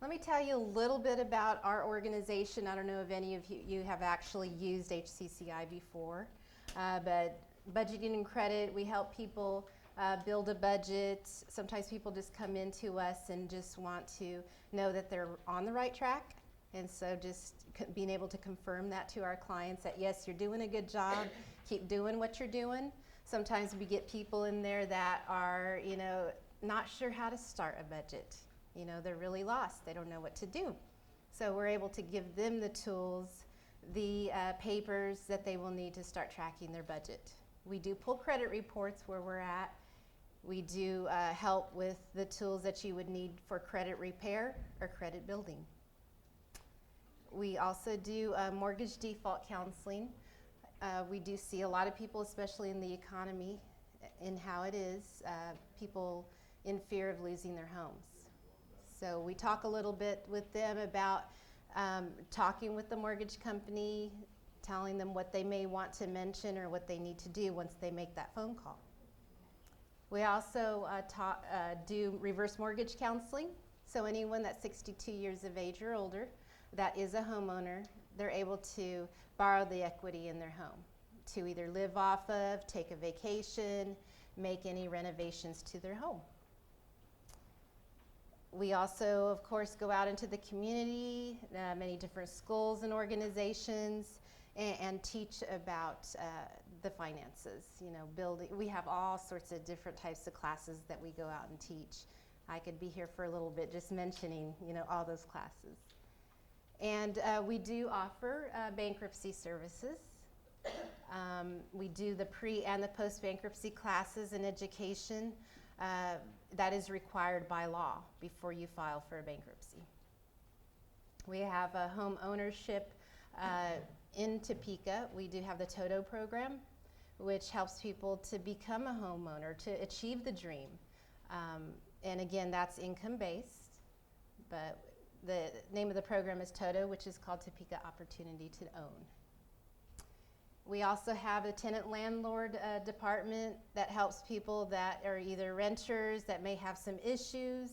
Let me tell you a little bit about our organization. I don't know if any of you have actually used HCCI before, but budgeting and credit, we help people build a budget. Sometimes people just come into us and just want to know that they're on the right track. And so just being able to confirm that to our clients that yes, you're doing a good job, keep doing what you're doing. Sometimes we get people in there that are, not sure how to start a budget. They're really lost. They don't know what to do. So we're able to give them the tools, the papers that they will need to start tracking their budget. We do pull credit reports where we're at. We do help with the tools that you would need for credit repair or credit building. We also do mortgage default counseling. We do see a lot of people, especially in the economy, in how it is, people in fear of losing their homes. So we talk a little bit with them about talking with the mortgage company, telling them what they may want to mention or what they need to do once they make that phone call. We also do reverse mortgage counseling. So anyone that's 62 years of age or older that is a homeowner, they're able to borrow the equity in their home to either live off of, take a vacation, make any renovations to their home. We also, of course, go out into the community, many different schools and organizations, and teach about the finances. Building. We have all sorts of different types of classes that we go out and teach. I could be here for a little bit just mentioning, all those classes. And we do offer bankruptcy services. We do the pre and the post bankruptcy classes and education. That is required by law before you file for a bankruptcy. We have a home ownership in Topeka. We do have the TOTO program, which helps people to become a homeowner, to achieve the dream. And again, that's income-based, but the name of the program is TOTO, which is called Topeka Opportunity to Own. We also have a tenant landlord department that helps people that are either renters that may have some issues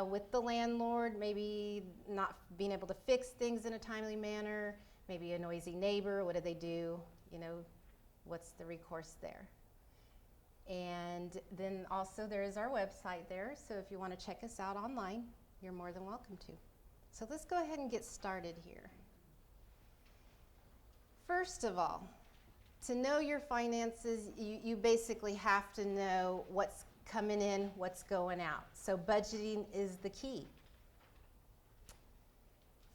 with the landlord, maybe not being able to fix things in a timely manner, maybe a noisy neighbor. What do they do? What's the recourse there? And then also there is our website there, so if you want to check us out online, you're more than welcome to. So let's go ahead and get started here. First of all, to know your finances, you basically have to know what's coming in, what's going out. So budgeting is the key.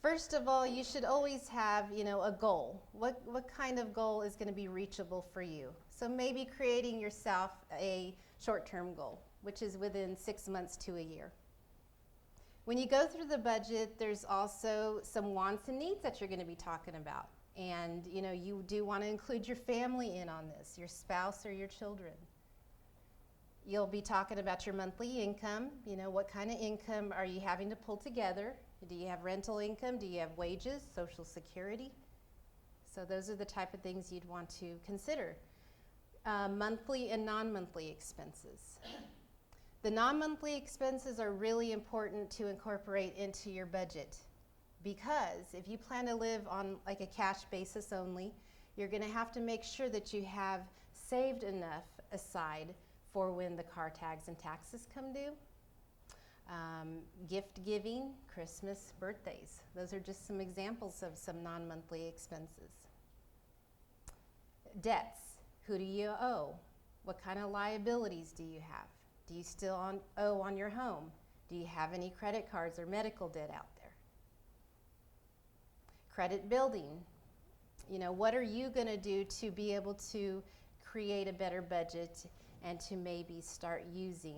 First of all, you should always have, a goal. What kind of goal is going to be reachable for you? So maybe creating yourself a short-term goal, which is within 6 months to a year. When you go through the budget, there's also some wants and needs that you're going to be talking about. And you do want to include your family in on this, your spouse or your children. You'll be talking about your monthly income. What kind of income are you having to pull together? Do you have rental income? Do you have wages, Social Security? So those are the type of things you'd want to consider. Monthly and non-monthly expenses. The non-monthly expenses are really important to incorporate into your budget. Because if you plan to live on like a cash basis only, you're going to have to make sure that you have saved enough aside for when the car tags and taxes come due. Gift giving, Christmas, birthdays. Those are just some examples of some non-monthly expenses. Debts. Who do you owe? What kind of liabilities do you have? Do you still owe on your home? Do you have any credit cards or medical debt out there? Credit building. What are you going to do to be able to create a better budget and to maybe start using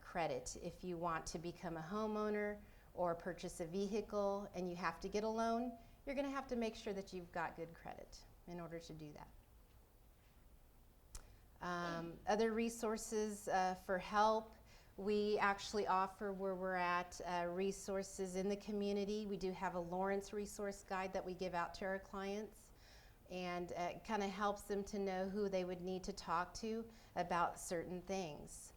credit if you want to become a homeowner or purchase a vehicle and you have to get a loan? You're going to have to make sure that you've got good credit in order to do that. Other resources for help. We actually offer, where we're at, resources in the community. We do have a Lawrence resource guide that we give out to our clients, and it kind of helps them to know who they would need to talk to about certain things.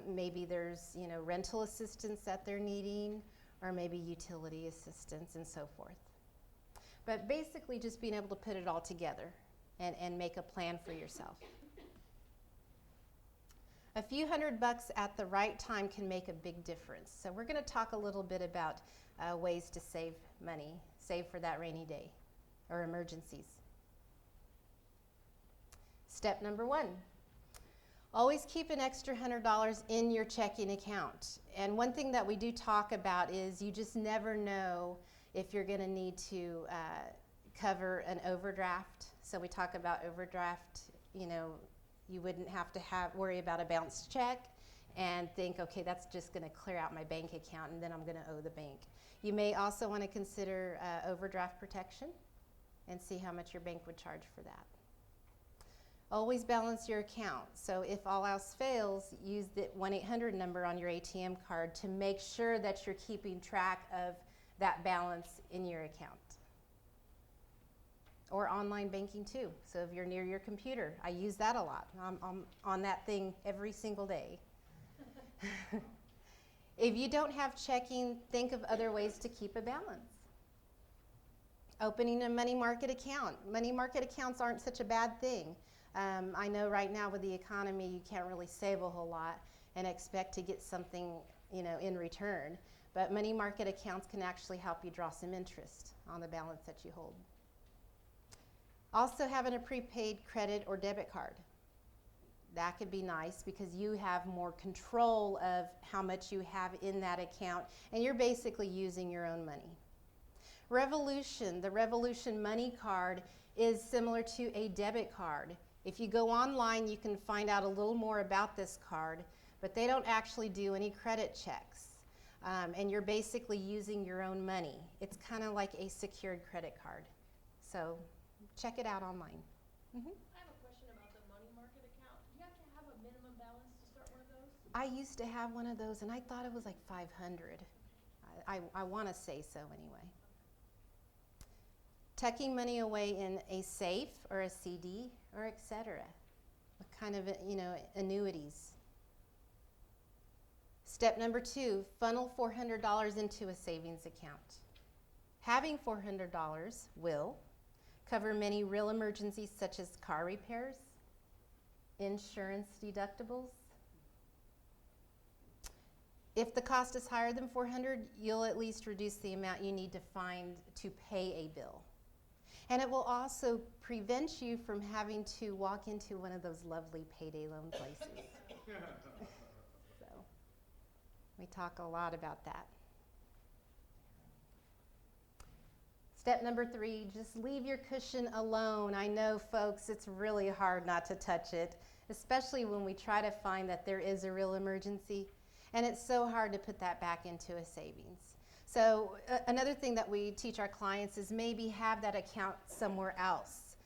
Maybe there's rental assistance that they're needing, or maybe utility assistance and so forth. But basically just being able to put it all together and make a plan for yourself. A few $100 at the right time can make a big difference. So we're going to talk a little bit about ways to save money, save for that rainy day or emergencies. Step number 1, always keep an extra $100 in your checking account. And one thing that we do talk about is you just never know if you're going to need to cover an overdraft. So we talk about overdraft, you know, you wouldn't have to worry about a bounced check and think, okay, that's just going to clear out my bank account and then I'm going to owe the bank. You may also want to consider overdraft protection and see how much your bank would charge for that. Always balance your account. So if all else fails, use the 1-800 number on your ATM card to make sure that you're keeping track of that balance in your account. Or online banking too. So if you're near your computer, I use that a lot. I'm on that thing every single day. If you don't have checking, think of other ways to keep a balance. Opening a money market account. Money market accounts aren't such a bad thing. I know right now with the economy, you can't really save a whole lot and expect to get something, you know, in return. But money market accounts can actually help you draw some interest on the balance that you hold. Also, having a prepaid credit or debit card. That could be nice because you have more control of how much you have in that account, and you're basically using your own money. Revolution, the Revolution Money Card is similar to a debit card. If you go online, you can find out a little more about this card, but they don't actually do any credit checks. And you're basically using your own money. It's kind of like a secured credit card. So check it out online. I have a question about the money market account. Do you have to have a minimum balance to start one of those? I used to have one of those, and I thought it was like $500. I want to say so anyway. Tucking money away in a safe or a CD or etc. What kind of, you know, annuities. Step number 2, funnel $400 into a savings account. Having $400 will cover many real emergencies such as car repairs, insurance deductibles. If the cost is higher than $400, you'll at least reduce the amount you need to find to pay a bill. And it will also prevent you from having to walk into one of those lovely payday loan places. So we talk a lot about that. Step number 3, just leave your cushion alone. I know, folks, it's really hard not to touch it, especially when we try to find that there is a real emergency. And it's so hard to put that back into a savings. So another thing that we teach our clients is maybe have that account somewhere else.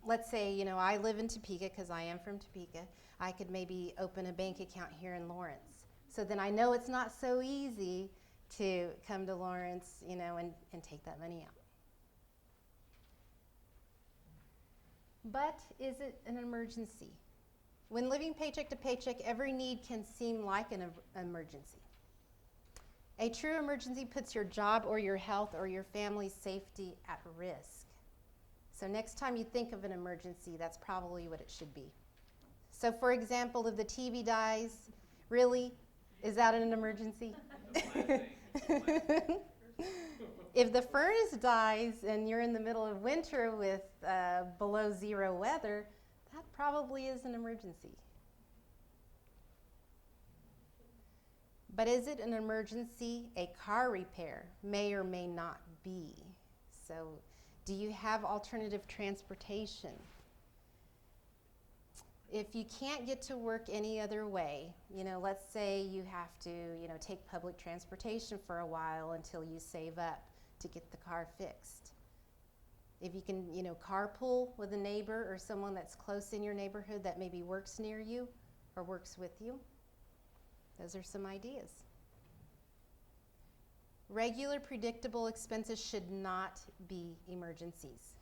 Let's say, you know, I live in Topeka because I am from Topeka. I could maybe open a bank account here in Lawrence. So then I know it's not so easy to come to Lawrence, you know, and take that money out. But is it an emergency? When living paycheck to paycheck, every need can seem like an emergency. A true emergency puts your job or your health or your family's safety at risk. So next time you think of an emergency, that's probably what it should be. So for example, if the TV dies, really, is that an emergency? If the furnace dies and you're in the middle of winter with below zero weather, that probably is an emergency. But is it an emergency? A car repair may or may not be. So do you have alternative transportation? If you can't get to work any other way, you know, let's say you have to, you know, take public transportation for a while until you save up to get the car fixed. If you can, you know, carpool with a neighbor or someone that's close in your neighborhood that maybe works near you or works with you, those are some ideas. Regular, predictable expenses should not be emergencies.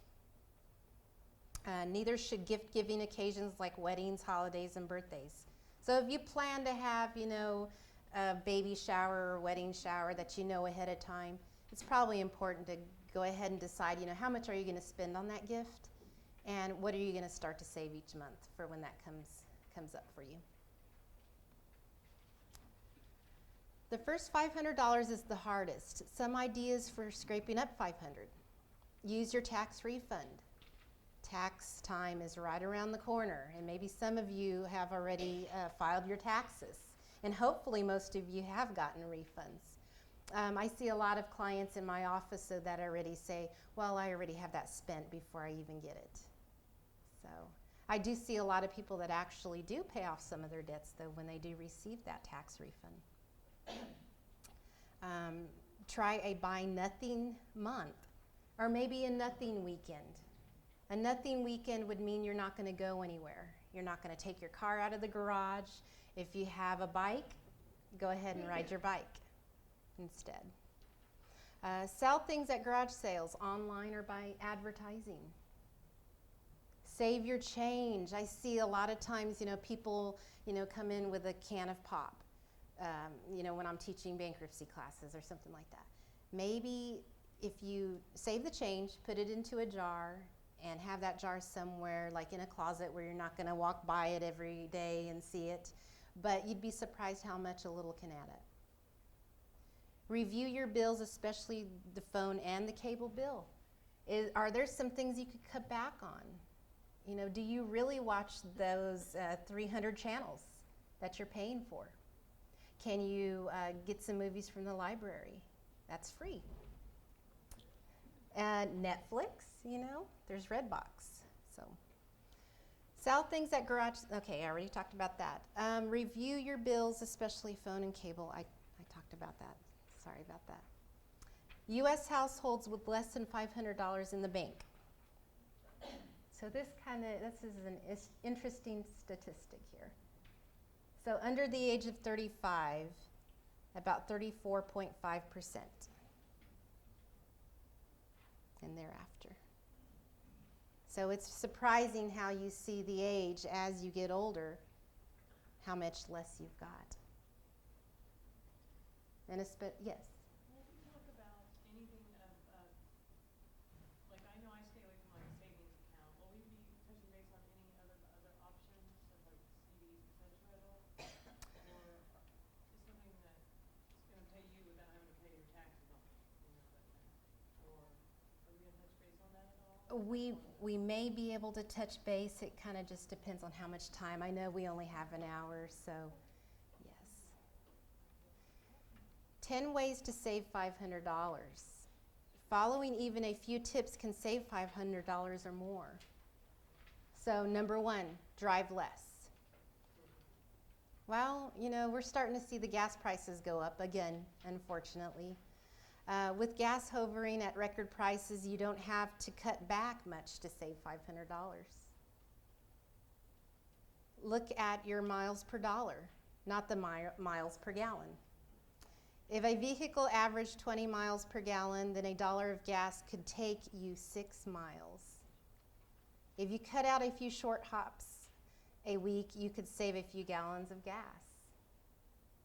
Neither should gift-giving occasions like weddings, holidays, and birthdays. So if you plan to have, you know, a baby shower or wedding shower that you know ahead of time, it's probably important to go ahead and decide, how much are you going to spend on that gift, and what are you going to start to save each month for when that comes up for you. The first $500 is the hardest. Some ideas for scraping up $500. Use your tax refund. Tax time is right around the corner, and maybe some of you have already filed your taxes, and hopefully most of you have gotten refunds. I see a lot of clients in my office that already say, well, I already have that spent before I even get it. So I do see a lot of people that actually do pay off some of their debts, though, when they do receive that tax refund. Try a buy nothing month, or maybe a nothing weekend. A nothing weekend would mean you're not going to go anywhere. You're not going to take your car out of the garage. If you have a bike, go ahead and ride your bike instead. Sell things at garage sales, online or by advertising. Save your change. I see a lot of times, people, come in with a can of pop, when I'm teaching bankruptcy classes or something like that. Maybe if you save the change, put it into a jar, and have that jar somewhere, like in a closet where you're not going to walk by it every day and see it, but you'd be surprised how much a little can add up. Review your bills, especially the phone and the cable bill. Are there some things you could cut back on? Do you really watch those 300 channels that you're paying for? Can you get some movies from the library? That's free. Netflix, there's Redbox. So, sell things at garage. Okay, I already talked about that. Review your bills, especially phone and cable. I talked about that. Sorry about that. U.S. households with less than $500 in the bank. So this is an interesting statistic here. So under the age of 35, about 34.5%. And thereafter. So it's surprising how you see the age as you get older, how much less you've got. And yes? Can you talk about anything like I know I stay away from like a savings account. Will we be touching base on any other options of like CDs, et cetera at all? Or is something that's going to pay you without having to pay your taxes on it? Or are we going to touch base on that at all? We may be able to touch base. It kind of just depends on how much time. I know we only have an hour, so yes. 10 ways to save $500. Following even a few tips can save $500 or more. So number 1, drive less. Well, we're starting to see the gas prices go up again, unfortunately. With gas hovering at record prices, you don't have to cut back much to save $500. Look at your miles per dollar, not the miles per gallon. If a vehicle averaged 20 miles per gallon, then $1 of gas could take you 6 miles. If you cut out a few short hops a week, you could save a few gallons of gas.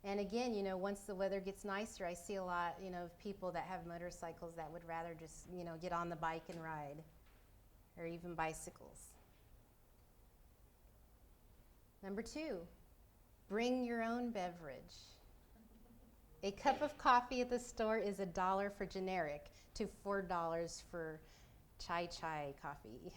And again, once the weather gets nicer, I see a lot, of people that have motorcycles that would rather just, get on the bike and ride, or even bicycles. Number 2, bring your own beverage. A cup of coffee at the store is $1 for generic to $4 for chai coffee.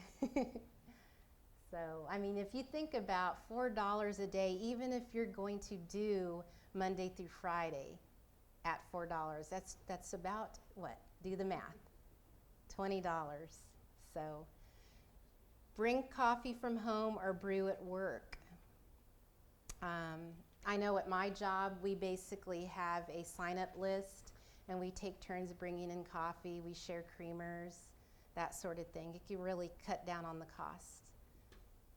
So, if you think about $4 a day, even if you're going to do Monday through Friday at $4, that's about what? Do the math. $20. So, bring coffee from home or brew at work. I know at my job, we basically have a sign-up list, and we take turns bringing in coffee. We share creamers, that sort of thing. It can really cut down on the cost.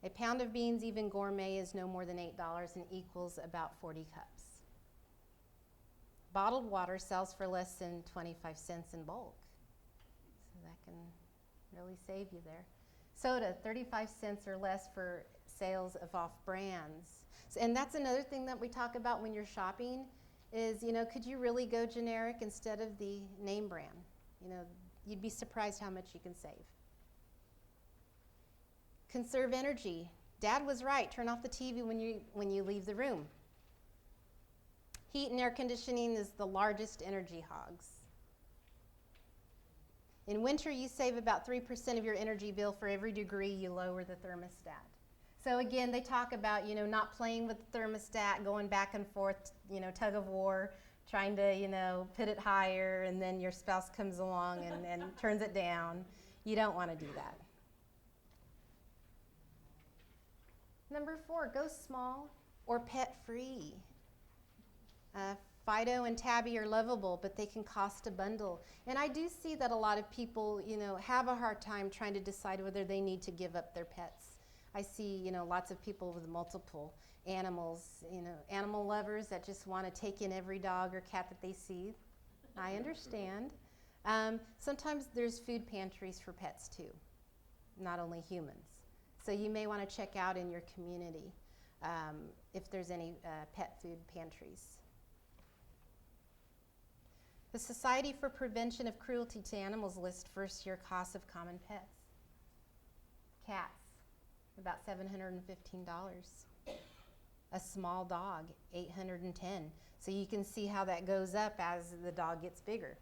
A pound of beans, even gourmet, is no more than $8 and equals about 40 cups. Bottled water sells for less than 25 cents in bulk. So that can really save you there. Soda, 35 cents or less for sales of off brands. And that's another thing that we talk about when you're shopping. is, could you really go generic instead of the name brand? You'd be surprised how much you can save. Conserve energy. Dad was right. Turn off the TV when you leave the room. Heat and air conditioning is the largest energy hogs. In winter, you save about 3% of your energy bill for every degree you lower the thermostat. So again, they talk about, not playing with the thermostat, going back and forth, tug of war, trying to, put it higher, and then your spouse comes along and turns it down. You don't want to do that. Number 4, go small or pet-free. Fido and Tabby are lovable, but they can cost a bundle. And I do see that a lot of people, have a hard time trying to decide whether they need to give up their pets. I see, lots of people with multiple animals, animal lovers that just want to take in every dog or cat that they see. I understand. Sometimes there's food pantries for pets too, not only humans. So you may want to check out in your community if there's any pet food pantries. The Society for Prevention of Cruelty to Animals lists first-year costs of common pets. Cats, about $715. A small dog, $810. So you can see how that goes up as the dog gets bigger.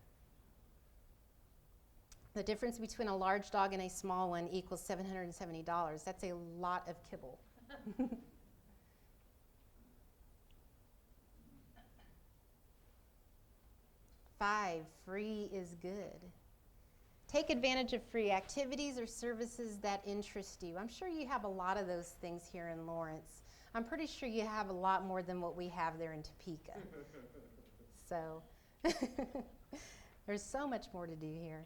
The difference between a large dog and a small one equals $770. That's a lot of kibble. 5, free is good. Take advantage of free activities or services that interest you. I'm sure you have a lot of those things here in Lawrence. I'm pretty sure you have a lot more than what we have there in Topeka. So there's so much more to do here.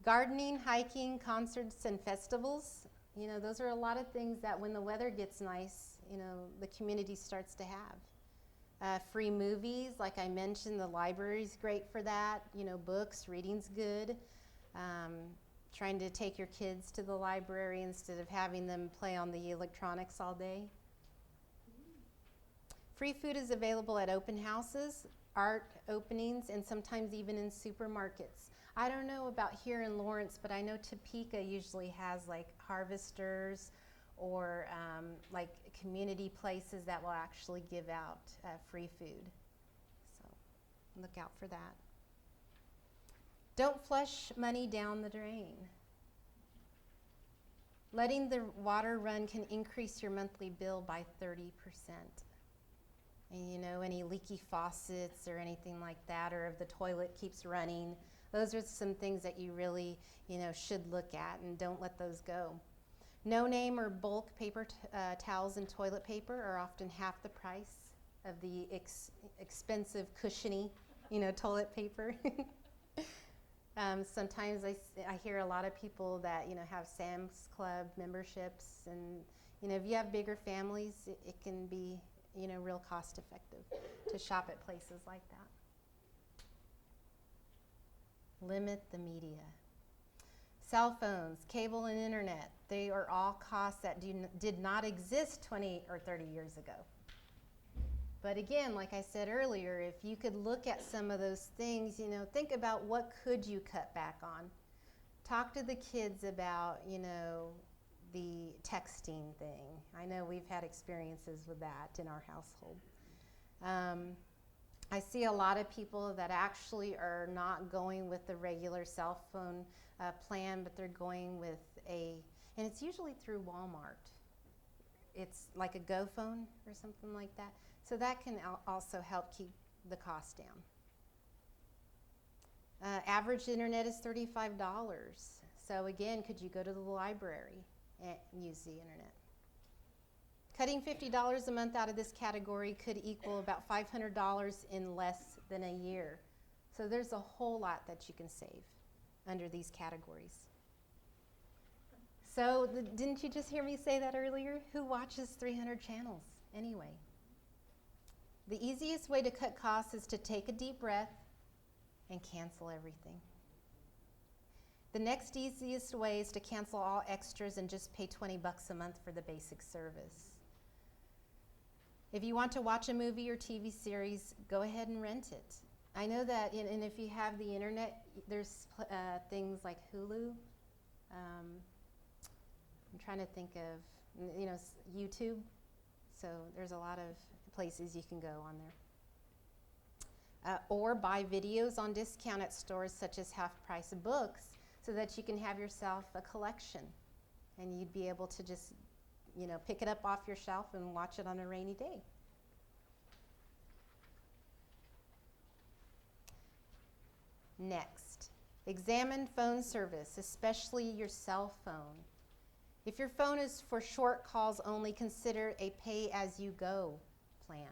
Gardening, hiking, concerts, and festivals. Those are a lot of things that when the weather gets nice, the community starts to have. Free movies, like I mentioned, the library's great for that. Books, reading's good. Trying to take your kids to the library instead of having them play on the electronics all day. Free food is available at open houses, art openings, and sometimes even in supermarkets. I don't know about here in Lawrence, but I know Topeka usually has like harvesters or like community places that will actually give out free food. So look out for that. Don't flush money down the drain. Letting the water run can increase your monthly bill by 30%. And any leaky faucets or anything like that, or if the toilet keeps running, those are some things that you really, should look at, and don't let those go. No name or bulk paper towels and toilet paper are often half the price of the expensive, cushiony, toilet paper. Sometimes I hear a lot of people that, have Sam's Club memberships, and, if you have bigger families, it can be, real cost effective to shop at places like that. Limit the media. Cell phones, cable, and internet, they are all costs that did not exist 20 or 30 years ago. But again, like I said earlier, if you could look at some of those things, think about what could you cut back on. Talk to the kids about, the texting thing. I know we've had experiences with that in our household. I see a lot of people that actually are not going with the regular cell phone plan, but they're going with and it's usually through Walmart. It's like a GoPhone or something like that. So that can also help keep the cost down. Average internet is $35. So again, could you go to the library and use the internet? Cutting $50 a month out of this category could equal about $500 in less than a year. So there's a whole lot that you can save under these categories. So didn't you just hear me say that earlier? Who watches 300 channels anyway? The easiest way to cut costs is to take a deep breath and cancel everything. The next easiest way is to cancel all extras and just pay $20 a month for the basic service. If you want to watch a movie or TV series, go ahead and rent it. I know that, and if you have the internet, there's things like Hulu. I'm trying to think of, YouTube. So there's a lot of places you can go on there. Or buy videos on discount at stores such as Half Price Books so that you can have yourself a collection. And you'd be able to just, pick it up off your shelf and watch it on a rainy day. Next, examine phone service, especially your cell phone. If your phone is for short calls only, consider a pay-as-you-go plan.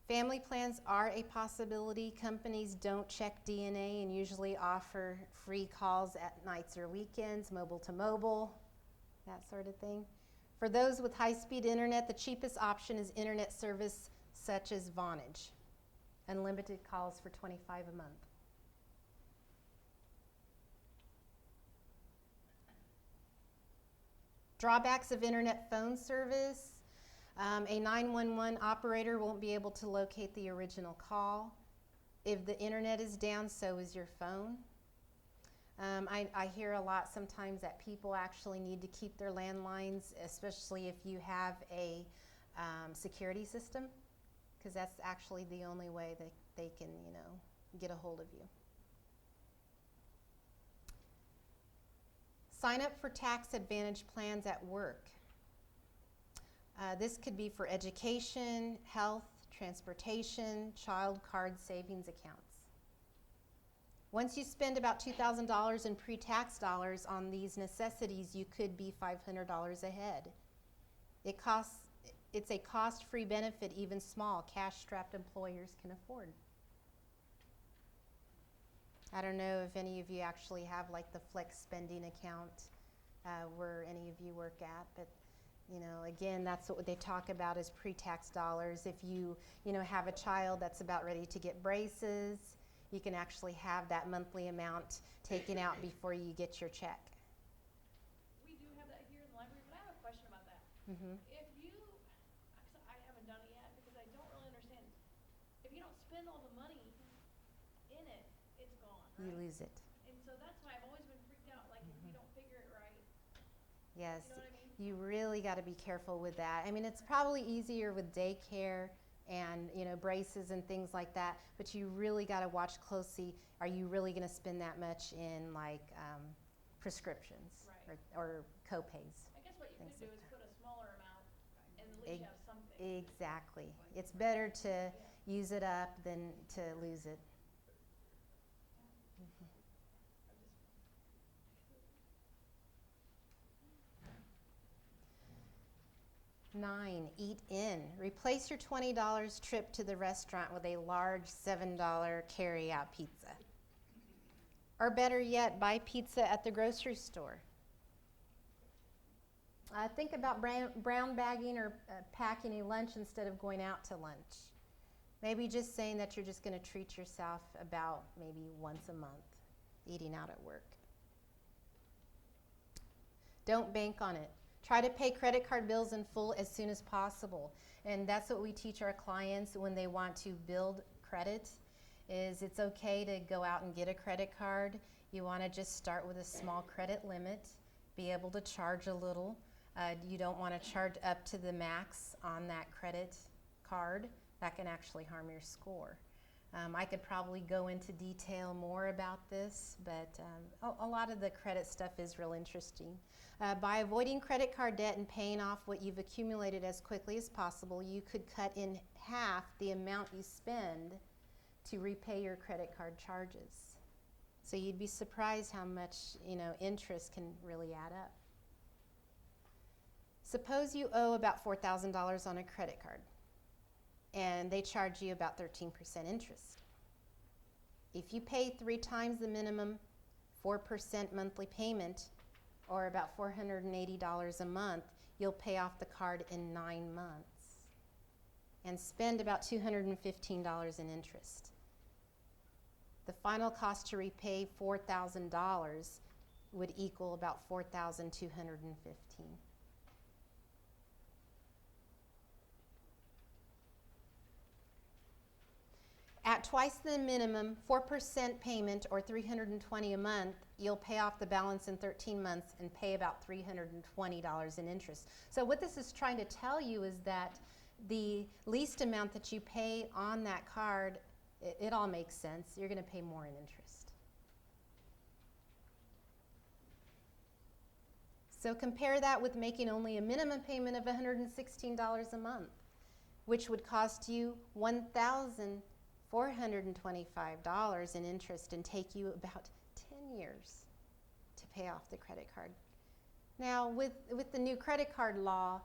Family plans are a possibility. Companies don't check DNA and usually offer free calls at nights or weekends, mobile to mobile, that sort of thing. For those with high-speed internet, the cheapest option is internet service such as Vonage. Unlimited calls for $25 a month. Drawbacks of internet phone service. A 911 operator won't be able to locate the original call. If the internet is down, so is your phone. I hear a lot sometimes that people actually need to keep their landlines, especially if you have a security system, because that's actually the only way that they can, get a hold of you. Sign up for tax advantage plans at work. This could be for education, health, transportation, child card savings accounts. Once you spend about $2,000 in pre-tax dollars on these necessities, you could be $500 ahead. It's a cost-free benefit even small, cash-strapped employers can afford. I don't know if any of you actually have like the flex spending account where any of you work at, but again, that's what they talk about as pre-tax dollars. If you have a child that's about ready to get braces, you can actually have that monthly amount taken out before you get your check. We do have that here in the library, but I have a question about that. Mm-hmm. I haven't done it yet because I don't really understand. If you don't spend all the money in it, it's gone, right? You lose it. And so that's why I've always been freaked out, like if you don't figure it right. Yes, You know what I mean? you really got to be careful with that. I mean, it's probably easier with daycare and braces and things like that, but you really got to watch closely. Are you really going to spend that much in like prescriptions or co-pays? I guess what you could do is put a smaller amount and at least have something. Exactly. It's better to use it up than to lose it. 9, eat in. Replace your $20 trip to the restaurant with a large $7 carry-out pizza. Or better yet, buy pizza at the grocery store. Think about brown bagging or packing a lunch instead of going out to lunch. Maybe just saying that you're just going to treat yourself about maybe once a month, eating out at work. Don't bank on it. Try to pay credit card bills in full as soon as possible. And that's what we teach our clients when they want to build credit, is it's okay to go out and get a credit card. You want to just start with a small credit limit, be able to charge a little. You don't want to charge up to the max on that credit card. That can actually harm your score. I could probably go into detail more about this, but a lot of the credit stuff is real interesting. By avoiding credit card debt and paying off what you've accumulated as quickly as possible, you could cut in half the amount you spend to repay your credit card charges. So you'd be surprised how much interest can really add up. Suppose you owe about $4,000 on a credit card, and they charge you about 13% interest. If you pay 3 times the minimum 4% monthly payment, or about $480 a month, you'll pay off the card in 9 months and spend about $215 in interest. The final cost to repay $4,000 would equal about $4,215. At twice the minimum, 4% payment or $320 a month, you'll pay off the balance in 13 months and pay about $320 in interest. So what this is trying to tell you is that the least amount that you pay on that card, it all makes sense. You're going to pay more in interest. So compare that with making only a minimum payment of $116 a month, which would cost you $1,425 in interest and take you about 10 years to pay off the credit card. Now, with the new credit card law,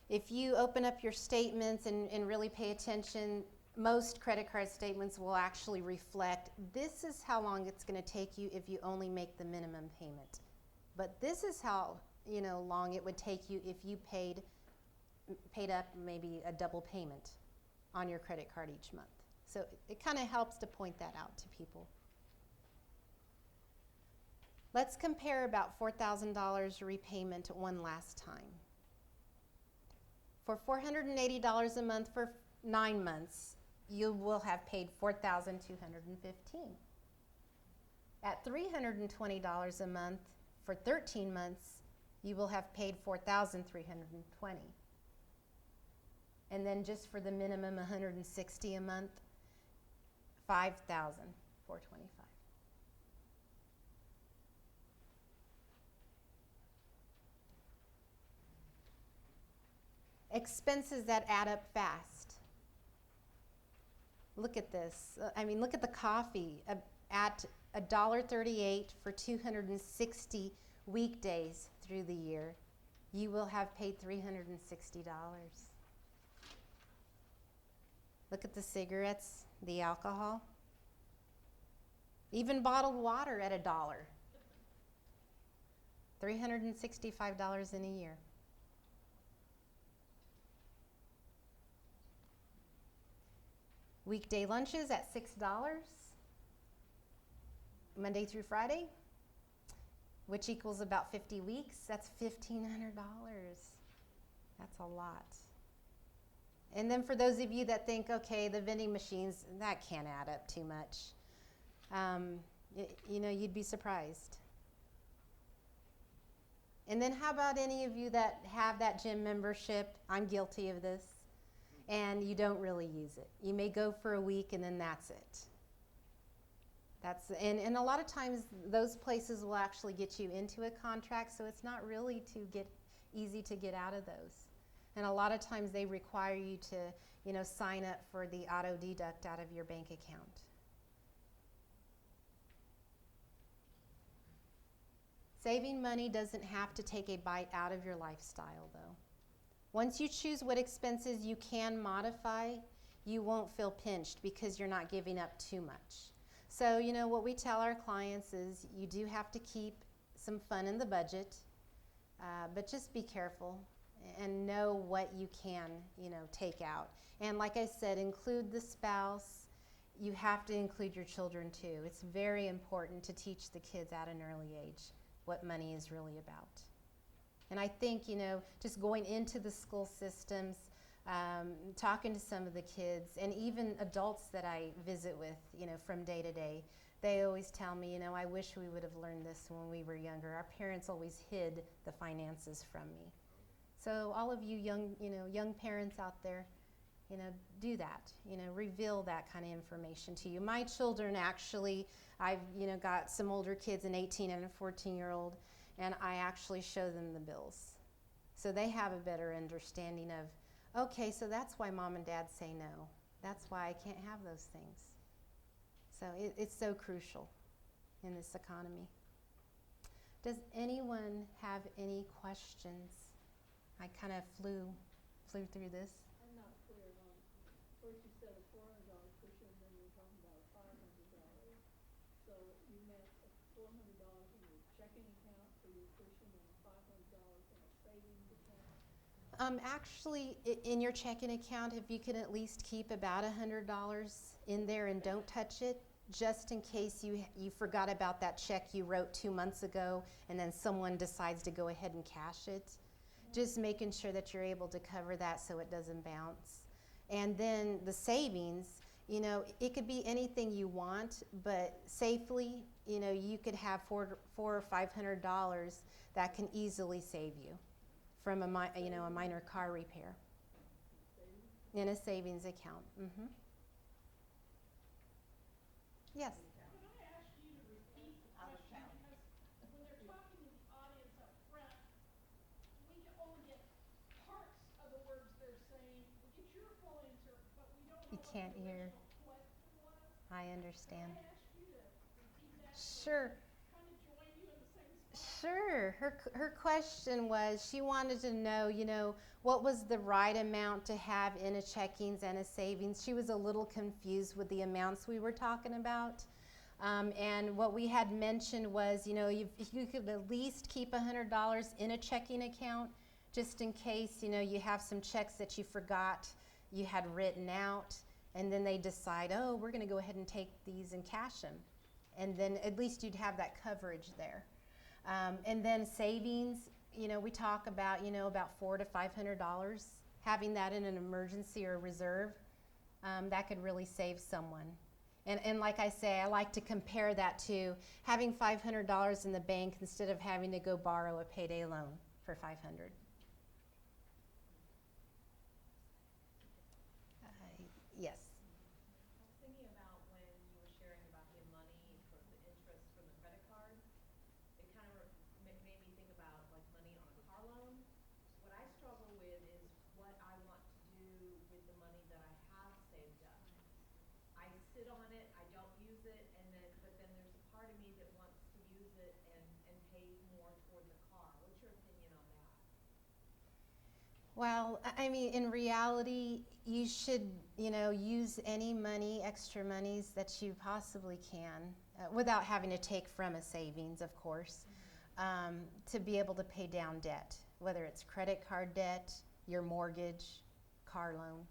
if you open up your statements and really pay attention, most credit card statements will actually reflect this is how long it's going to take you if you only make the minimum payment. But this is how long it would take you if you paid up maybe a double payment on your credit card each month. So it kind of helps to point that out to people. Let's compare about $4,000 repayment one last time. For $480 a month for 9 months, you will have paid $4,215. At $320 a month for 13 months, you will have paid $4,320. And then just for the minimum $160 a month, $5,425. Expenses that add up fast. Look at this. Look at the coffee at $1.38 for 260 weekdays through the year. You will have paid $360. Look at the cigarettes, the alcohol. Even bottled water at $1. $365 in a year. Weekday lunches at $6, Monday through Friday, which equals about 50 weeks. That's $1,500. That's a lot. And then for those of you that think, okay, the vending machines, that can't add up too much, you'd be surprised. And then how about any of you that have that gym membership? I'm guilty of this. And you don't really use it. You may go for a week and then that's it. And a lot of times those places will actually get you into a contract, so it's not really easy to get out of those. And a lot of times they require you to, sign up for the auto deduct out of your bank account. Saving money doesn't have to take a bite out of your lifestyle, though. Once you choose what expenses you can modify, you won't feel pinched because you're not giving up too much. So, what we tell our clients is you do have to keep some fun in the budget, but just be careful and know what you can, take out. And like I said, include the spouse. You have to include your children too. It's very important to teach the kids at an early age what money is really about. And I think, just going into the school systems, talking to some of the kids, and even adults that I visit with, from day to day, they always tell me, I wish we would have learned this when we were younger. Our parents always hid the finances from me. So all of you young parents out there, do that, reveal that kind of information to you. My children actually, I've, got some older kids, an 18 and a 14-year-old, and I actually show them the bills. So they have a better understanding of, okay, so that's why mom and dad say no. That's why I can't have those things. So it's so crucial in this economy. Does anyone have any questions? I kind of flew through this. I'm not clear on, first you said a $400 cushion, then you're talking about $500. So you meant $400 in your checking account for your cushion and $500 in a savings account? Actually, in your checking account, if you can at least keep about $100 in there and don't touch it, just in case you forgot about that check you wrote 2 months ago and then someone decides to go ahead and cash it. Just making sure that you're able to cover that so it doesn't bounce. And then the savings, you know, it could be anything you want, but safely, you know, you could have $400 or $500 that can easily save you from you know, a minor car repair in a savings account. Yes. Could I ask you to repeat the question, because when they're talking to the audience up front, we can only get parts of the words they're saying. We get your full answer, but we don't You know what can't the hear. original question was. I Could understand. I ask you to repeat that? Sure. Kind of join you in the same spot? Sure. Her question was, she wanted to know, you know, what was the right amount to have in a checkings and a savings. She was a little confused with the amounts we were talking about. And what we had mentioned was, you know, if you could at least keep $100 in a checking account, just in case, you know, you have some checks that you forgot you had written out, and then they decide, oh, we're going to go ahead and take these and cash them. And then at least you'd have that coverage there. And then savings, you know, we talk about, you know, about $400 to $500, having that in an emergency or reserve, that could really save someone. And like I say, I like to compare that to having $500 in the bank instead of having to go borrow a payday loan for $500. Yes. I was thinking about when you were sharing about the money for the interest from the credit card. It kind of made me think about like money on a car loan. So what I struggle with is what I want to do with the money that I have saved up. I sit on it, I don't use it, but then there's a part of me that wants to use it and pay more toward the car. What's your opinion on that? Well, I mean, in reality, you should, you know, use any money, extra monies that you possibly can, without having to take from a savings, of course, to be able to pay down debt, whether it's credit card debt, your mortgage, car loan.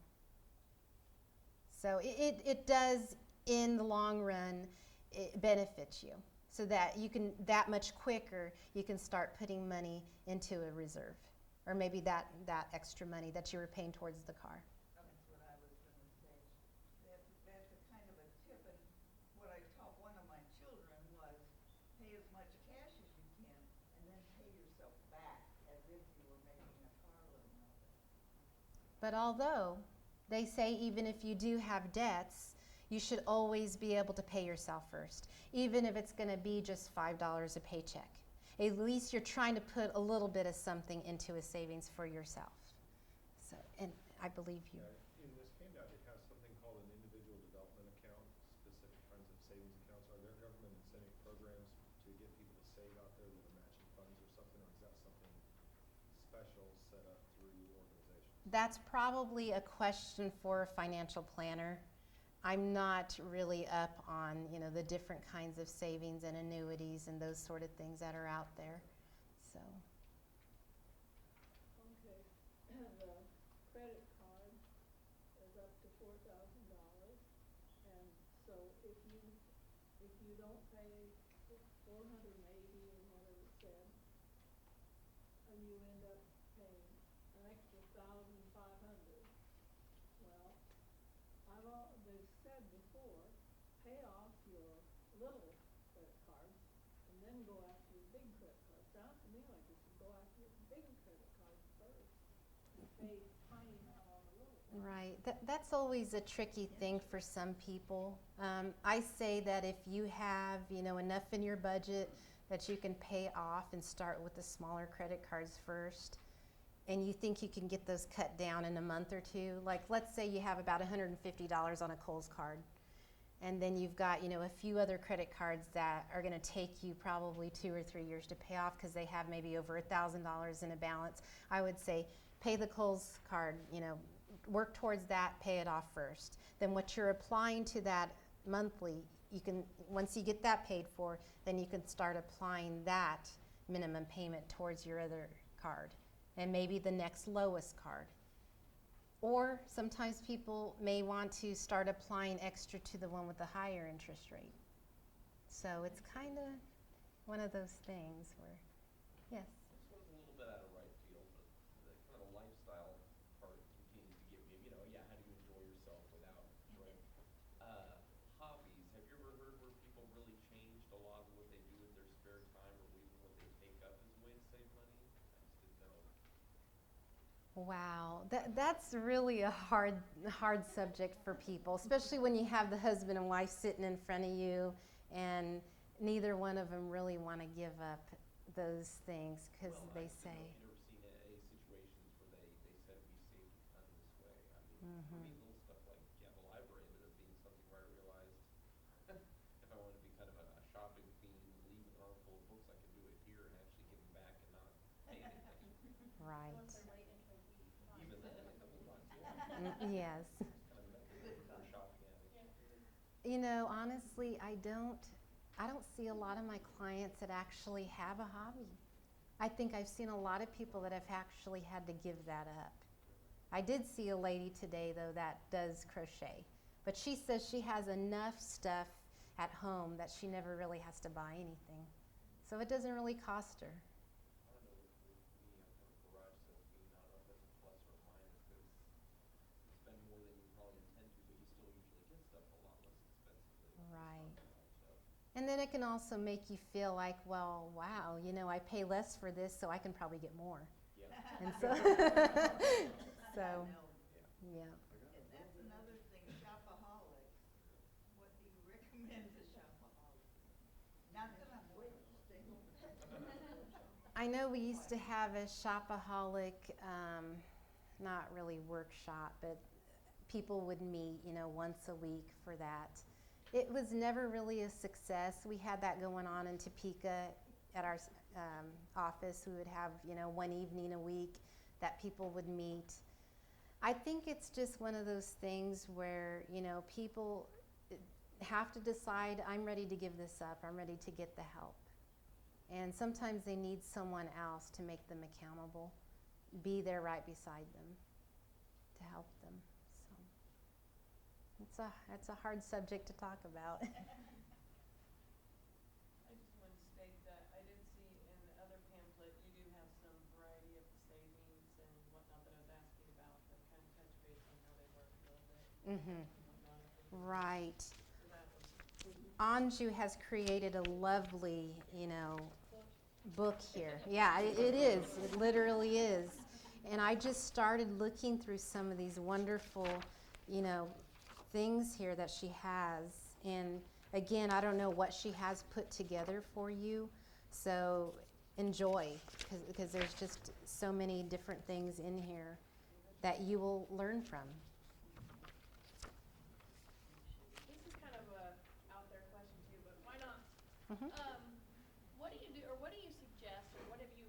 So it does, in the long run, it benefits you, so that you can, that much quicker, you can start putting money into a reserve. Or maybe that extra money that you were paying towards the car. That's what I was gonna say. That's a kind of a tip, and what I taught one of my children was pay as much cash as you can, and then pay yourself back as if you were making a car loan of it. But although they say even if you do have debts, you should always be able to pay yourself first, even if it's going to be just $5 a paycheck. At least you're trying to put a little bit of something into a savings for yourself. So, and I believe you. In this handout, it has something called an individual development account, specific kinds of savings accounts. Are there government incentive programs to get people to save out there that are matching funds or something, or is that something special set up through organizations? That's probably a question for a financial planner. I'm not really up on, you know, the different kinds of savings and annuities and those sort of things that are out there. So, Okay, the credit card is up to $4,000, and so if you don't pay 480 or whatever it said, you end up paying an extra 1,500. Well, they've said before, pay off your little credit cards and then go after your big credit cards. Sounds to me like you should go after your big credit cards first and pay tiny amount on the little ones. right. That's always a tricky thing for some people. I say that if you have, you know, enough in your budget that you can pay off and start with the smaller credit cards first, and you think you can get those cut down in a month or two, like let's say you have about $150 on a Kohl's card, and then you've got, you know, a few other credit cards that are going to take you probably 2 or 3 years to pay off because they have maybe over $1,000 in a balance. I would say pay the Kohl's card, you know, work towards that, pay it off first. Then what you're applying to that monthly, you can, once you get that paid for, then you can start applying that minimum payment towards your other card, and maybe the next lowest card. Or sometimes people may want to start applying extra to the one with the higher interest rate. So it's kind of one of those things where, yes. This one's a little bit out of right field, but the kind of lifestyle part continues to get me, you know, yeah, how do you enjoy yourself without, right? Wow, that's really a hard subject for people, especially when you have the husband and wife sitting in front of you, and neither one of them really want to give up those things because Well, they I don't say. know if you've ever seen situations where they said we saved a ton this way. I mean, for me, Mhm. little stuff like, yeah, the library ended up being something where I realized if I wanted to be kind of a shopping fiend, leave an armful of books, I could do it here and actually give them back and not pay anything. Right. Once they're late into a week. Even then, a couple months, yeah. Yes. It's kind of a mechanism for a shopping addict. You know, honestly, I don't see a lot of my clients that actually have a hobby. I think I've seen a lot of people that have actually had to give that up. I did see a lady today though that does crochet, but she says she has enough stuff at home that she never really has to buy anything. So it doesn't really cost her. I don't know, with me, I'm kind of a garage sale fiend. I don't know if that's a plus or a minus, because you spend more than you probably intend to, but you still usually get stuff a lot less expensive than Right. so. And then it can also make you feel like, well, wow, you know, I pay less for this, so I can probably get more. Yeah. And so, so, I know. yeah. And that's another thing, shopaholics. What do you recommend to shopaholics? Not that I'm waiting, stay home. I know we used to have a shopaholic, not really workshop, but people would meet, you know, once a week for that. It was never really a success. We had that going on in Topeka at our office. We would have, you know, one evening a week that people would meet. I think it's just one of those things where, you know, people have to decide, I'm ready to give this up. I'm ready to get the help. And sometimes they need someone else to make them accountable, be there right beside them to help them. So it's a hard subject to talk about. I just want to state that I did see in the other pamphlet, you do have some variety of the savings and whatnot that I was asking about, that kind of touch base on how they work a little bit. Mhm. And whatnot, I think. Right. So that was, Anju has created a lovely, you know, book here. Yeah, it is. It literally is. And I just started looking through some of these wonderful, you know, things here that she has. And again, I don't know what she has put together for you. So enjoy, because there's just so many different things in here that you will learn from. This is kind of a out there question too, but why not? Mhm. What do you do, or what do you suggest, or what have you,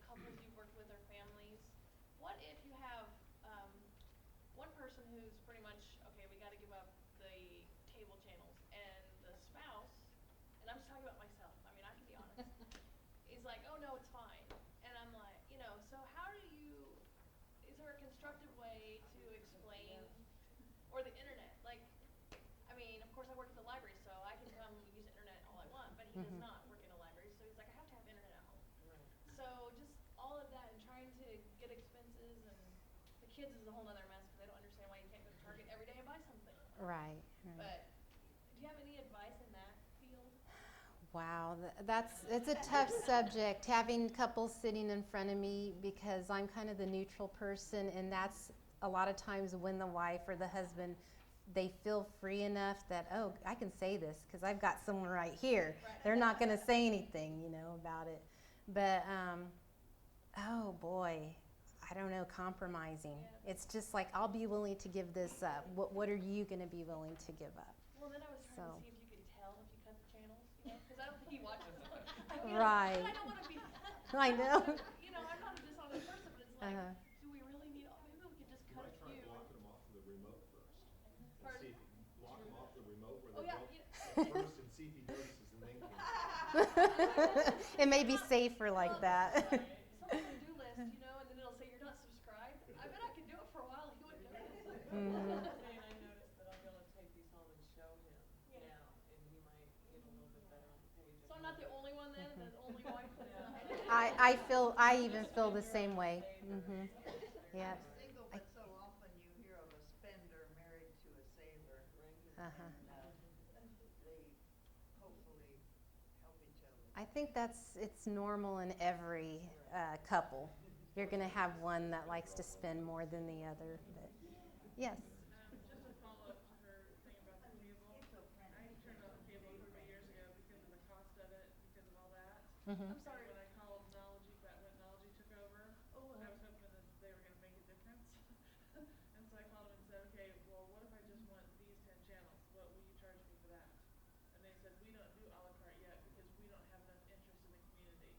couples you've worked with or families, what if you have, one person who's pretty much, okay, we gotta give up the cable channels, and the spouse, and I'm just talking about myself, I mean, I can be honest, is like, oh no, it's fine, and I'm like, you know, so how do you, is there a constructive way to explain, or the internet, like, I mean, of course I work at the library, so I can come use the internet all I want, but he does Mhm. not work in a library, so he's like, I have to have internet at home. right. So just all of that and trying to get expenses, and the kids is a whole nother mess because they don't understand why you can't go to Target every day and buy something. Right. But do you have any advice in that field? Wow, it's a tough subject, having couples sitting in front of me, because I'm kind of the neutral person, and that's a lot of times when the wife or the husband, they feel free enough that, oh, I can say this because I've got someone right here. Right. They're not going to say anything, you know, about it. But oh boy, I don't know, compromising. Yeah. It's just like, I'll be willing to give this up. What are you going to be willing to give up? Well, then I was trying So. to see if you could tell if you cut the channels, you know, because I don't think he watches them. Right. But I don't want to be. I know. You know, I'm not a dishonest person, but it's like, Uh-huh. do we really need? Maybe we could just You cut might a try few. blocking them off of the remote first. And Pardon? see if you block them off the remote where Oh, they yeah, don't yeah. first and see if he notices and then can. It may be safer like Well, that. Some to-do list, you know, and then it'll say you're not subscribed. I bet I could do it for a while. He wouldn't notice. Mhm. And I noticed that I'll be able to take these home and show him Yeah. now, and he might get a little bit better on the page. So I'm not the only one then, the only wife that's I even feel the same way. Mhm. Yeah. I'm single, but so often you hear of a spender married to a saver. Uh-huh. And they hopefully help each other. I think it's normal in every couple. you're gonna have one that likes to spend more than the other, but, yes. Just a follow-up to her thing about the cable. I turned off the cable a couple of years ago because of the cost of it, because of all that. Mhm. I'm sorry. When I called Nology, back when Nology took over, I was hoping that they were gonna make a difference. And so I called them and said, okay, well, what if I just want these 10 channels? What will you charge me for that? And they said, we don't do a la carte yet because we don't have enough interest in the community.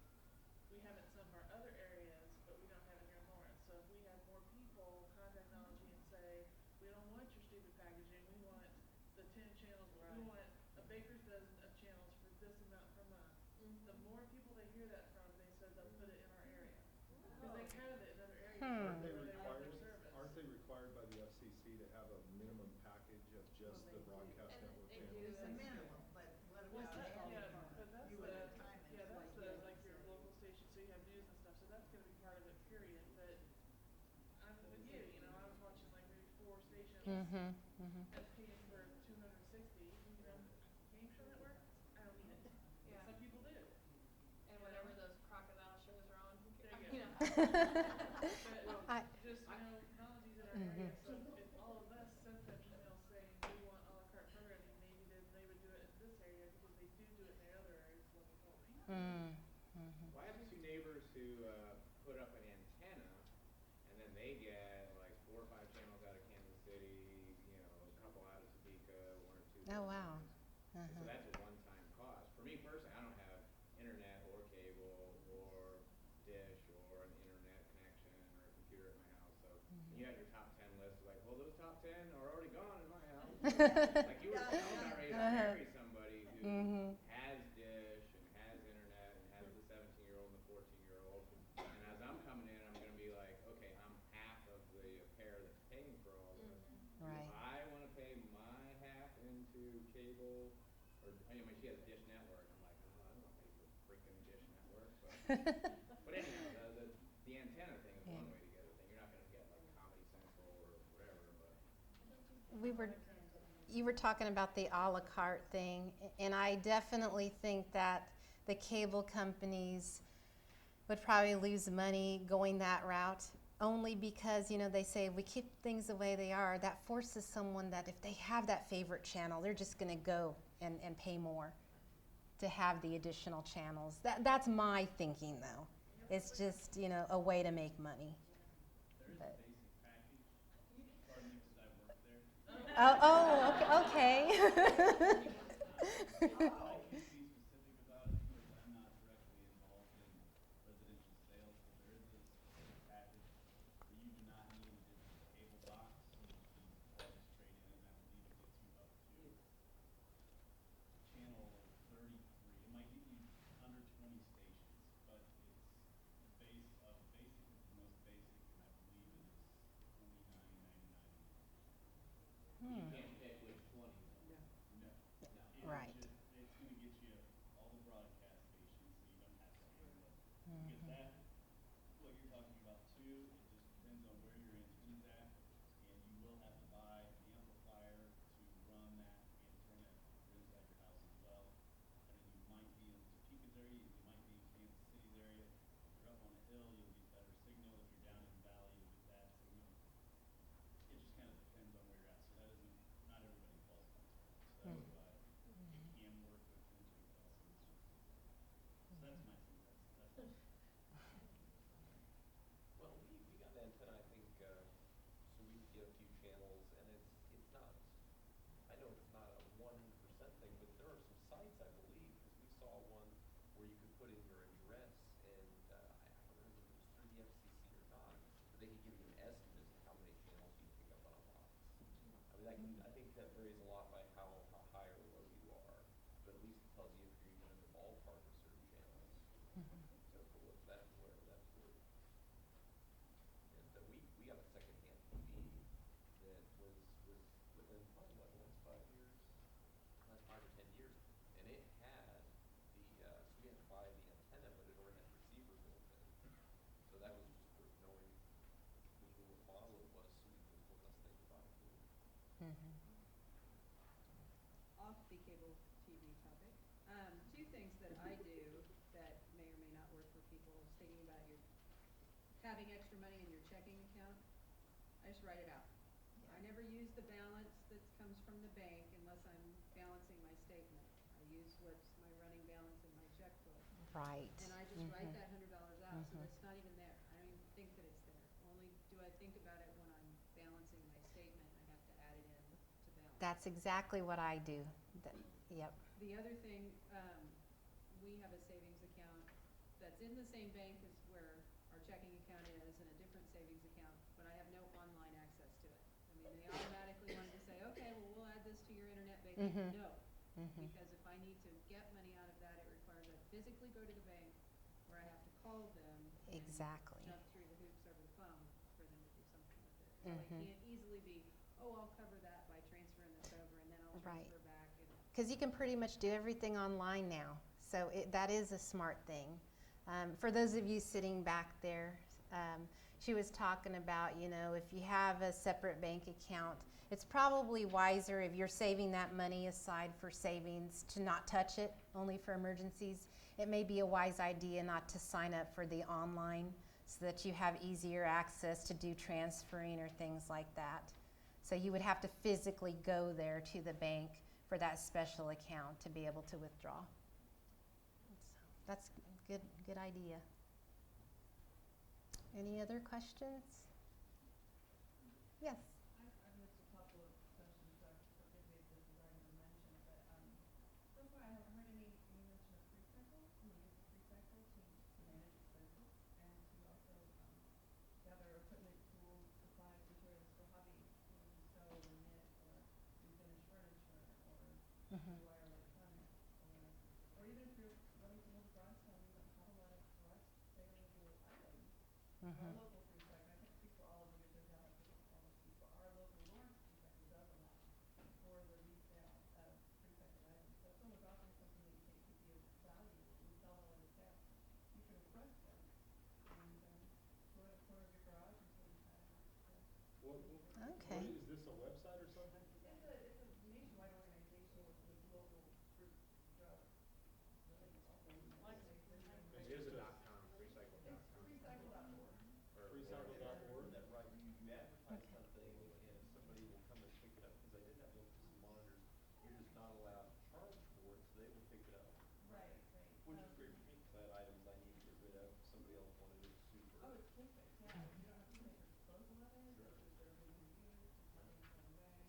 We have it in some of our other areas, but we don't have it here in Lawrence. So if we have more people contact Nology and say, we don't want your stupid packaging, we want the 10 channels, we want a baker's dozen of channels for this amount per month. The more people they hear that from, they said they'll put it in our area. Because they have it in other areas Aren't they where they want their required, service. aren't they required by the FCC to have a minimum package of just the broadcast network channels? It's a minimum, but what about adding Yeah, but that's you the, at a time and yeah, that's like the, you like your said. local station, so you have news and stuff, so that's gonna be part of it, period, but I'm with you, you know, I was watching like maybe 4 stations Mhm, mhm. and paying for 260, you know, game show network, I don't need it. Yeah. Some people do. And whenever those crocodile shows are on, who There cares? you go. But I- just, you know, technology's in our area, so if all of us sent them emails saying we want a la carte programming, maybe then they would do it in this area because they do it in their other areas, is what they told me. Mm, mhm. Well, I have 2 neighbors who put up an antenna, and then they get like 4 or 5 channels out of Kansas City, you know, a couple out of Topeka, 1 or 2. Oh, wow. And so Uh-huh. that's a one-time cost. For me personally, I don't have internet or cable or dish or an internet connection or a computer at my house. So when you have your top 10 list, like, well, those top 10 are already gone in my house. Like you were saying, I was not ready to marry somebody who Mhm. has dish and has internet and has the 17-year-old and the 14-year-old. And as I'm coming in, I'm going to be like, okay, I'm half of the pair that's paying for all this. Do Right. I want to pay my half into cable? Or, I mean, she has Dish Network. I'm like, oh, I don't want to pay for freaking Dish Network. But anyhow, the antenna thing is one way to get a thing. You're not going to get like Comedy Central or whatever, but. You were talking about the a la carte thing, and I definitely think that the cable companies would probably lose money going that route, only because, you know, they say if we keep things the way they are, that forces someone that if they have that favorite channel, they're just going to go and pay more to have the additional channels. That's my thinking, though. It's just, you know, a way to make money. There is a But- basic package, pardon me, because I work there. Oh, okay. I can't be specific about it because I'm not directly involved in residential sales, but there is a specific package where you do not need a digital cable box. You can plug straight in, and I believe it gets you up to channel 33. It might get you under 20 stations, but it's basic is the most basic, and I believe it is $29.99. You can't pick which 20. No. Right. It's gonna get you all the broadcast stations, so you don't have to handle it. Mm-hmm. Because that, what you're talking about too, it just depends on where your antenna's at, and you will have to buy an amplifier to run that antenna inside your house as well. And then you might be in Topeka's area, you might be in Kansas City's area. If you're up on a hill, you'll get better signal. If you're down in the valley, you'll get bad signal. It just kind of depends on where you're at, so that isn't, not everybody qualifies for that, so that's why it can work with into Boston. So that's my two cents, that's. Well, we got an antenna, I think, so we get a few channels, and it's not, I know it's not a 100% thing, but there are some sites, I believe, because we saw one where you could put in your address, and I don't remember if it was through the FCC or not, but they could give you an estimate of how many channels you pick up on a box. I mean, I think that varies a lot by how high or low you are, but at least it tells you if you're even in the ballpark of certain channels. So for what's that, whatever that's worth. And we got a secondhand TV that was within probably what, the last 5 years, last 5 or 10 years, and it had the so we had to buy the antenna, but it already had the receiver built in. So that was just worth knowing what model it was, so we could look us think about it. Mhm. Off the cable TV topic, 2 things that I do that may or may not work for people, thinking about your having extra money in your checking account, I just write it out. I never use the balance that comes from the bank unless I'm balancing my statement. I use what's my running balance in my checkbook. Right. And I just write that $100 out, so Mhm. it's not even there. I don't even think that it's there. Only do I think about it when I'm balancing my statement, I have to add it in to balance. That's exactly what I do. Yep. The other thing, we have a savings account that's in the same bank as where our checking account is, and a different savings account, but I have no online access to it. I mean, they automatically wanted to say, okay, well, we'll add this to your internet banking. Mhm. No, Mhm. because if I need to get money out of that, it requires I physically go to the bank, where I have to call them. and Exactly. Jump through the hoops over the phone for them to do something with it. So Mhm. it can't easily be, oh, I'll cover that by transferring this over, and then I'll Right. transfer back. And Because you can pretty much do everything online now. So that is a smart thing. For those of you sitting back there, she was talking about, if you have a separate bank account, it's probably wiser if you're saving that money aside for savings to not touch it, only for emergencies. It may be a wise idea not to sign up for the online so that you have easier access to do transferring or things like that. So you would have to physically go there to the bank for that special account to be able to withdraw. So that's a good idea. Any other questions? Yes. I've missed a couple of questions, so forgive me if this has already been mentioned, but, so far I haven't heard any mention of free cycle, and the use of free cycle to manage expenses, and to also, gather equipment, tools, supplies, materials for hobby, sew or knit, or refinish furniture, or Mhm. DIY electronics, or even if you're running some old garage sale, you don't have a lot of garage saleable items. Our Mhm. local free cycle, I can't speak for all of them because they have different policies, but our local Lawrence free cycle does allow for the resale of free cycle items. So if someone's offering something that you think could be of value and sell it at a sale, you can request them and throw it at the corner of your garage until you try it out. So Okay. Is this a website or something? it's a nationwide organization with local groups throughout really all over the United States. It is a .com, freecycle.com. It's freecycle.org. Freecycle.org? That right, you advertise something and somebody will come and pick it up, because I did have one piece of monitors, you're just not allowed to charge for it, so they will pick it up. Right. Which is great for me, because I had items I need to get rid of, somebody else wanted it super. Oh, it's perfect, yeah, you don't have to pay for disposal of it, Sure. if they're being used, if they're being thrown away,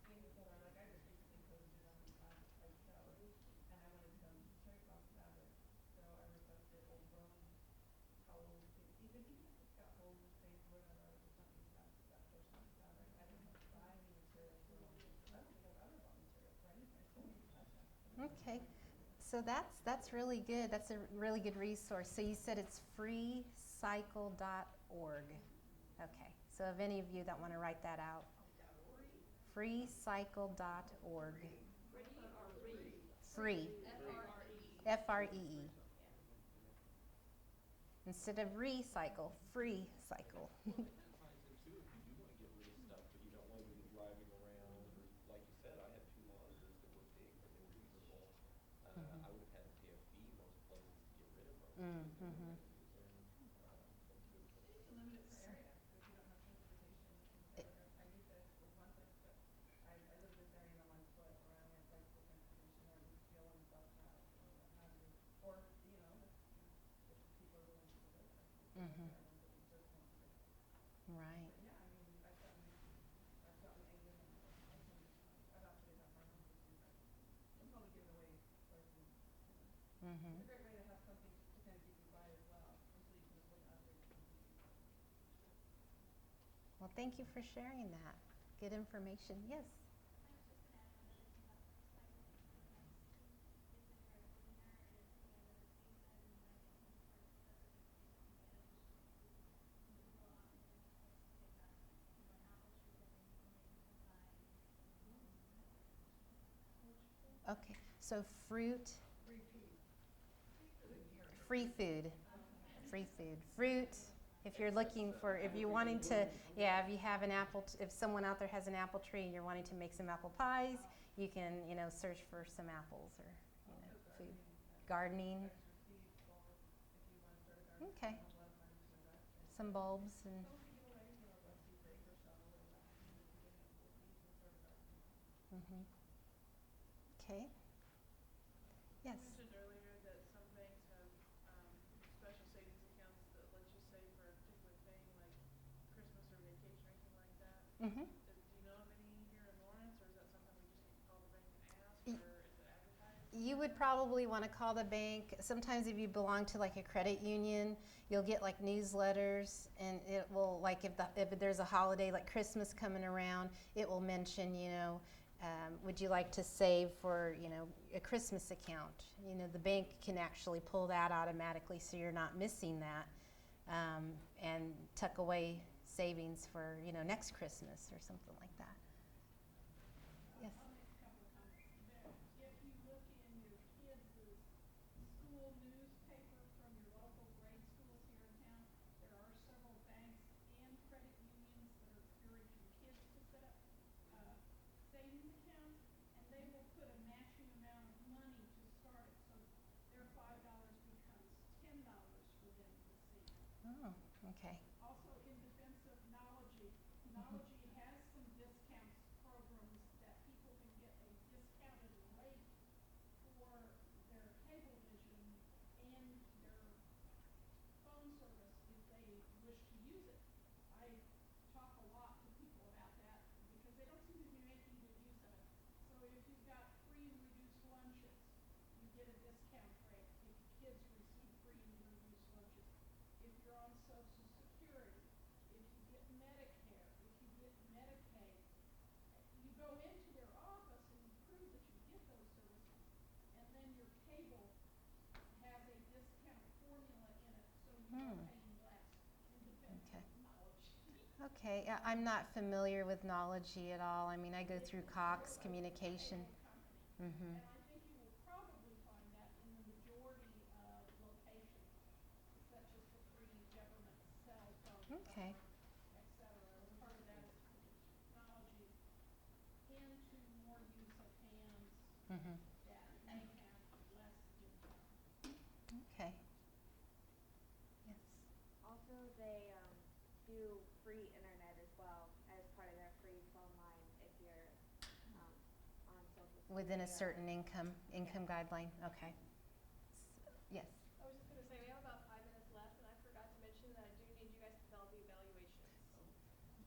things that are, like, I just recently posted on, I sewed, and I wanted some cherry cloth fabric, so I requested old grown towels, even if it's got holes in space or whatever, I would just not use that portion of the fabric, I didn't have to buy any material for it, I don't think I've ever bought material for anything, I still need to touch that. Okay. So that's really good. That's a really good resource. So you said it's freecycle.org. Okay. So if any of you that want to write that out, freecycle.org. Free. F-R-E. F-R-E-E. Instead of recycle, free cycle. Well, it ties in too, if you do wanna get rid of stuff, but you don't wanna be driving around, or like you said, I had 2 monitors that were big, but they were usable. I would have had to pay a fee most places to get rid of them. Mm-hmm. You can limit it per area, so if you don't have transportation, you can say, I need this for 1 foot, but I live in this area and I'm on foot, or I only have bicycle transportation, or this deal on bus route, or what have you. Or, if people are willing to deliver, Mhm. there are ones that we just won't deliver. Right. But yeah, I mean, I've gotten England, I've outfitted that my home for free cycle. I'm probably giving away quite a few, Mm-hmm. It's a great way to have something just to kind of get you by as well, until you can afford to upgrade to something cheaper. Well, thank you for sharing that. Good information. Yes. I was just gonna add another thing about the recycling programs too, is if you're a cleaner and it's the end of the season, you wanna get some parts that are just basically finished. You can go out and pick up, an apple tree that they normally provide. Okay. So fruit, free food. Free food. Fruit. If you're looking for, if you're wanting to, if you have an apple, if someone out there has an apple tree and you're wanting to make some apple pies, you can, search for some apples or, food. Gardening. Extra seeds, bulbs, if you want to start a garden, Okay. I have a lot of friends who invest in some bulbs and, Don't we get away, you know, rusty paper shuttle way back in the beginning of the fifties and sort of that. okay. Yes, You mentioned earlier that some banks have, special savings accounts that let you save for a particular thing, like Christmas or vacation or anything like that. mm-hmm. Do you know of any here in Lawrence, or is that something we just need to call the bank and ask, Y- or is it advertised? You would probably want to call the bank. Sometimes if you belong to like a credit union, you'll get like newsletters, and it will, like if there's a holiday like Christmas coming around, it will mention, you know, would you like to save for, you know, a Christmas account? You know, the bank can actually pull that automatically so you're not missing that, and tuck away savings for, you know, next Christmas or something like that. Yes. I'll make a couple of comments. If you look in your kids' school newspaper from your local grade schools here in town, there are several banks and credit unions that are encouraging kids to set up savings accounts, and they will put a matching amount of money to start it, so their $5 becomes $10 for them to see. Oh, okay. Also, in defense of Knology, Knology has some discounts programs that people can get a discounted rate for their cable vision and their phone service if they wish to use it. I talk a lot to people about that because they don't seem to be making good use of it. So if you've got free and reduced lunches, you get a discount rate if kids receive free and reduced lunches. If you're on Social Security, if you get Medicare, if you get Medicaid, you go into their office and you prove that you get those services, and then your cable has a discount formula in it, so you are paying less in defense Okay. of knowledge. Okay, I'm not familiar with Knology at all. I mean, I go through Cox Communication. Mm-hmm. And I think you will probably find that in the majority of locations, such as the free government cell phone Okay. program, et cetera. And part of that is to teach technology into more use of hands Mm-hmm. that may have less income. Okay. Yes. Also, they do free internet as well as part of their free phone line if you're on social security. Within a or- certain income guideline. Okay. Yes. I was just gonna say, we have about 5 minutes left, and I forgot to mention that I do need you guys to fill out the evaluations.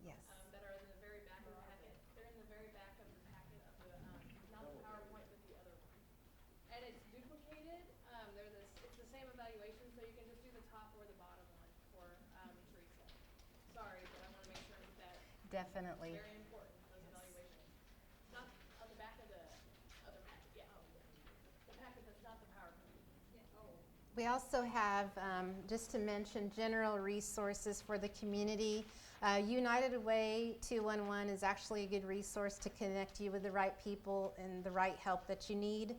Yes. That are in the very back of the packet. They're in the very back of the packet of the, not the PowerPoint, but the other one. And it's duplicated, it's the same evaluation, so you can just do the top or the bottom one for, Teresa. Sorry, but I wanna make sure that Definitely. it's very important, those evaluations. Not on the back of the other packet, yeah. The packet that's not the PowerPoint. Yeah. Oh. We also have, just to mention, general resources for the community. United Way 211 is actually a good resource to connect you with the right people and the right help that you need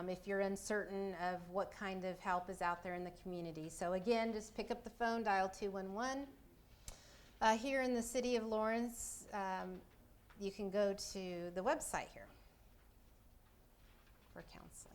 if you're uncertain of what kind of help is out there in the community. So again, just pick up the phone, dial 211. Here in the city of Lawrence, you can go to the website here for council.